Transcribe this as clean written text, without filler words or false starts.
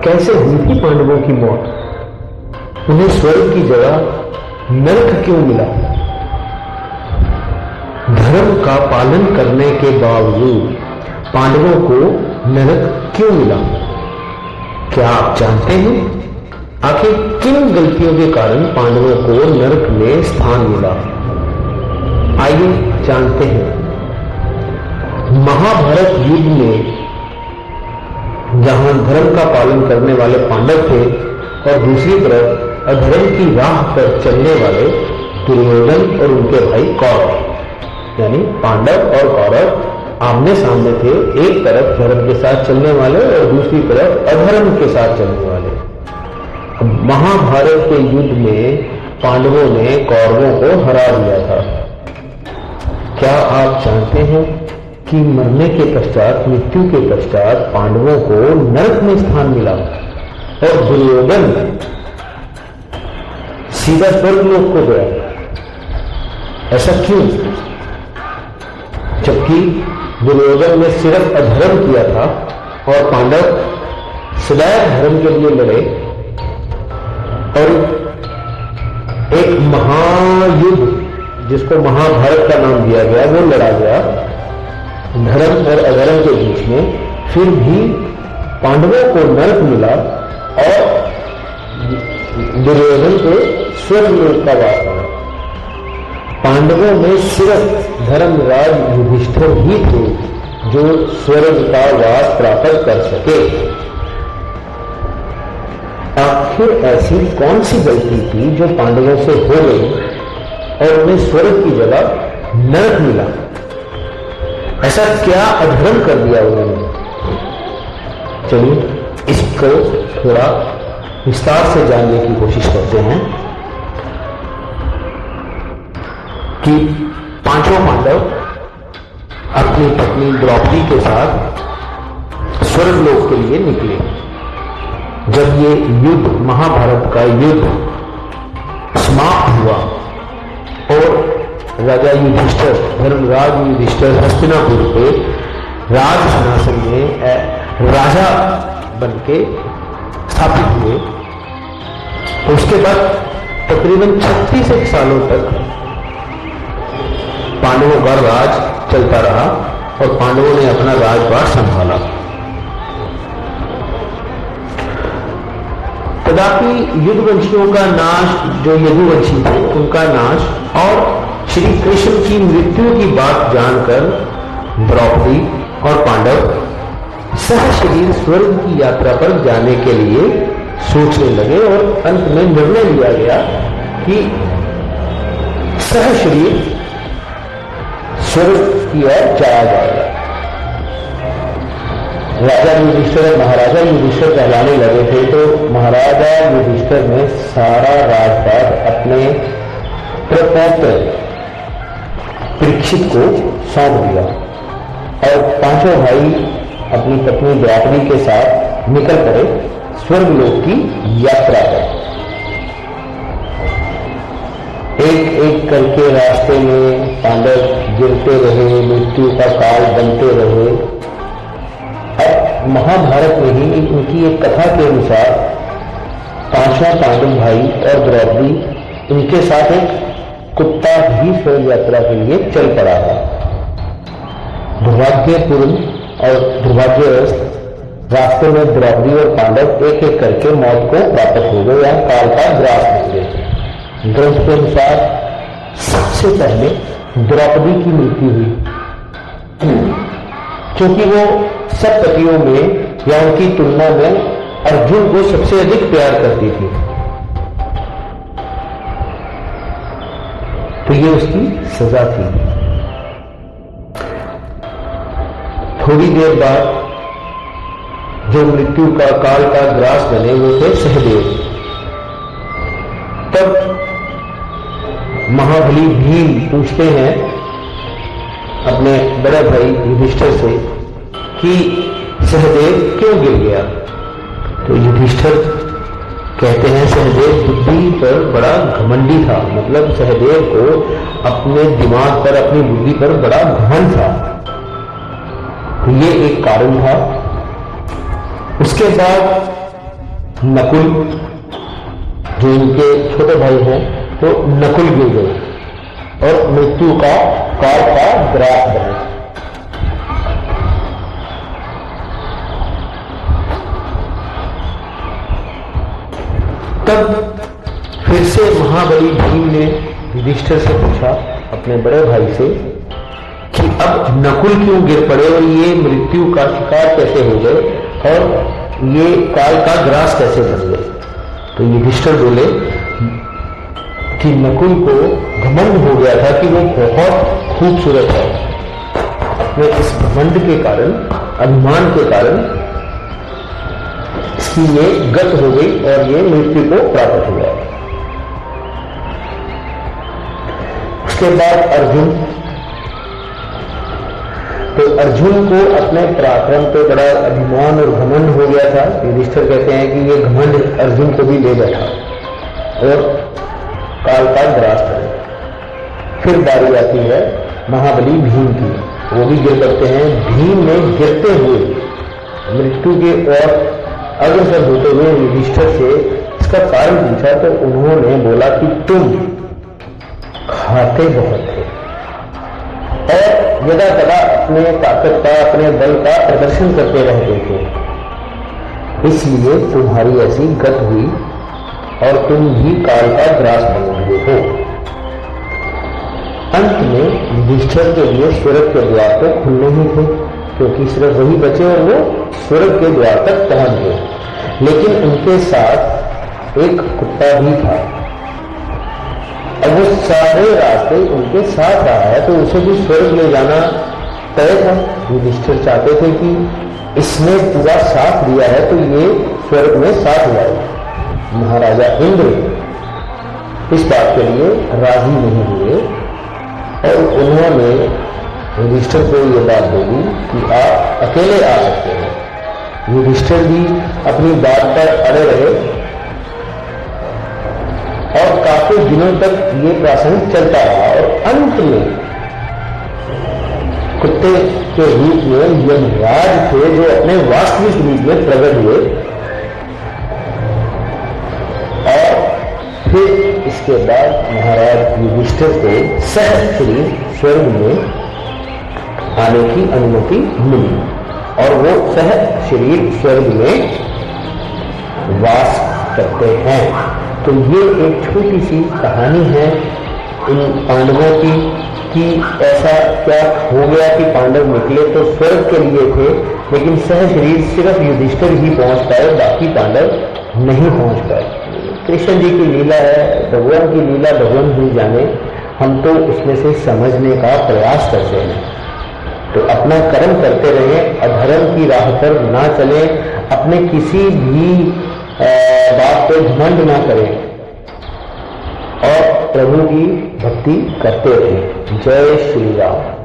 कैसे हुई थी पांडवों की मौत? उन्हें स्वर्ग की जगह नरक क्यों मिला? धर्म का पालन करने के बावजूद पांडवों को नरक क्यों मिला? क्या आप जानते हैं आखिर किन गलतियों के कारण पांडवों को नरक में स्थान मिला? आइए जानते हैं। महाभारत युद्ध में जहां धर्म का पालन करने वाले पांडव थे और दूसरी तरफ अधर्म की राह पर चलने वाले दुर्योधन और उनके भाई कौरव, यानी पांडव और कौरव आमने सामने थे। एक तरफ धर्म के साथ चलने वाले और दूसरी तरफ अधर्म के साथ चलने वाले। महाभारत के युद्ध में पांडवों ने कौरवों को हरा दिया था। क्या आप जानते हैं कि मरने के पश्चात, मृत्यु के पश्चात पांडवों को नरक में स्थान मिला और दुर्योधन सीधा स्वर्गलोक को गया? ऐसा क्यों? जबकि दुर्योधन ने सिर्फ अधर्म किया था और पांडव सदैव धर्म के लिए लड़े और एक महायुद्ध जिसको महाभारत का नाम दिया गया वो लड़ा गया धर्म और अधर्म के बीच में। फिर भी पांडवों को नरक मिला और दुर्योधन को स्वर्गलोक का वास मिला। पांडवों में सिर्फ धर्मराज युधिष्ठिर ही थे जो स्वर्ग का वास प्राप्त कर सके। आखिर ऐसी कौन सी गलती थी जो पांडवों से हो गई और उन्हें स्वर्ग की जगह नरक मिला? ऐसा क्या अधर्म कर दिया उन्होंने? चलिए इसको थोड़ा विस्तार से जानने की कोशिश करते हैं कि पांचों पांडव अपनी पत्नी द्रौपदी के साथ स्वर्गलोक के लिए निकले। जब ये युद्ध, महाभारत का युद्ध समाप्त हुआ और राजा युधिष्ठिर, धर्मराज युधिष्ठिर हस्तिनापुर पे राज सिंहासन में राजा बनके स्थापित हुए, तो उसके बाद तकरीबन 36 सालों तक पांडवों का राज चलता रहा और पांडवों ने अपना राजपाट संभाला। तथापि युद्धवंशियों का नाश, जो यदुवंशी थे उनका नाश और श्री कृष्ण की मृत्यु की बात जानकर द्रौपदी और पांडव सहशरीर स्वर्ग की यात्रा पर जाने के लिए सोचने लगे और अंत में निर्णय लिया गया कि सहशरीर स्वर्ग की ओर जाया जाएगा। राजा युधिष्ठिर महाराजा युधिष्ठिर कहलाने लगे थे, तो महाराजा युधिष्ठिर ने सारा राजपाट अपने प्रपौत्र परीक्षित को सौंप दिया और पांचों भाई अपनी पत्नी द्रौपदी के साथ निकल पड़े स्वर्गलोक की यात्रा पर। एक एक करके रास्ते में पांडव गिरते रहे, मृत्यु का काल बनते रहे। अब महाभारत में ही उनकी एक कथा के अनुसार पांचों पांडव भाई और द्रौपदी, उनके साथ एक कुत्ता भी स्वर्ग यात्रा के लिए चल पड़ा था। दुर्भाग्यपूर्ण और दुर्भाग्यवश रास्ते में द्रौपदी और पांडव एक एक करके मौत को प्राप्त हो गए या काल का ग्रास हो गए। ग्रंथ के अनुसार सबसे पहले द्रौपदी की मृत्यु हुई, क्योंकि वो सब पतियों में या उनकी तुलना में अर्जुन को सबसे अधिक प्यार करती थी। तो ये उसकी सजा थी। थोड़ी देर बाद जो मृत्यु का काल का ग्रास बने वो थे सहदेव। तब महाबली भीम पूछते हैं अपने बड़े भाई युधिष्ठिर से कि सहदेव क्यों गिर गया? तो युधिष्ठिर कहते हैं सहदेव बुद्धि पर बड़ा घमंडी था, मतलब सहदेव को अपने दिमाग पर, अपनी बुद्धि पर बड़ा घमंड था। तो ये एक कारण था। उसके बाद नकुल जो इनके छोटे भाई हैं तो नकुल गिर गए और मृत्यु का काल का ग्रास बने। तब फिर से महाबली भीम ने युधिष्ठिर से पूछा अपने बड़े भाई से कि अब नकुल क्यों गिर पड़े और ये मृत्यु का शिकार कैसे हो गए और ये काल का ग्रास कैसे बन गए। तो युधिष्ठिर बोले कि नकुल को घमंड हो गया था कि वो बहुत खूबसूरत है। अपने इस घमंड के कारण, अभिमान के कारण इसकी ये गत हो गई और ये मृत्यु को प्राप्त हुआ। उसके बाद अर्जुन, तो अर्जुन को अपने पराक्रम पे बड़ा अभिमान और घमंड हो गया था। युधिष्ठिर कहते हैं कि ये घमंड अर्जुन को भी ले बैठा और काल का ग्रास करे। फिर बारी आती है महाबली भीम की, वो भी गिर पड़ते हैं। भीम ने गिरते हुए मृत्यु के और अग्रसर होते हुए युधिष्ठिर से इसका कारण पूछा तो उन्होंने बोला कि तुम खाते बहुत थे और यदा कदा अपने ताकत का, अपने बल का प्रदर्शन करते रहते थे, इसलिए तुम्हारी ऐसी गत हुई और तुम भी काल का ग्रास बन गए हो। अंत में युधिष्ठिर के लिए स्वर्ग के द्वार तो खुलने ही थे, क्योंकि सिर्फ वही बचे और वो स्वर्ग के द्वार तक पहुंच गए। लेकिन उनके साथ एक कुत्ता भी था। अब वो सारे रास्ते उनके साथ रहा है तो उसे भी स्वर्ग ले जाना तय था। युधिष्ठिर चाहते थे कि इसने पूरा साथ दिया है तो ये स्वर्ग में साथ लाए। महाराजा इंद्र इस बात के लिए राजी नहीं हुए और उन्होंने युधिष्ठिर को ये बात बोली कि आप अकेले आ सकते हैं। युधिष्ठिर भी अपनी बात पर अड़े रहे और काफी दिनों तक ये प्रसंग चलता रहा और अंत में कुत्ते के रूप में यमराज थे जो अपने वास्तविक रूप में प्रकट हुए और फिर इसके बाद महाराज युधिष्ठिर को सहज शरीर स्वर्ग में आने की अनुमति मिली और वो सहज शरीर स्वर्ग में वास करते हैं। तो ये एक छोटी सी कहानी है इन पांडवों की कि ऐसा क्या हो गया कि पांडव निकले तो स्वर्ग के लिए थे, लेकिन सह शरीर सिर्फ युधिष्ठिर ही पहुंच पाए, बाकी पांडव नहीं पहुंच पाए। कृष्ण जी की लीला है, भगवान की लीला भगवान ही जाने, हम तो उसमें से समझने का प्रयास करते हैं। तो अपना कर्म करते रहें, अधर्म की राह पर ना चलें, अपने किसी भी बात पे घमंड ना करें और प्रभु की भक्ति करते रहें। जय श्री राम।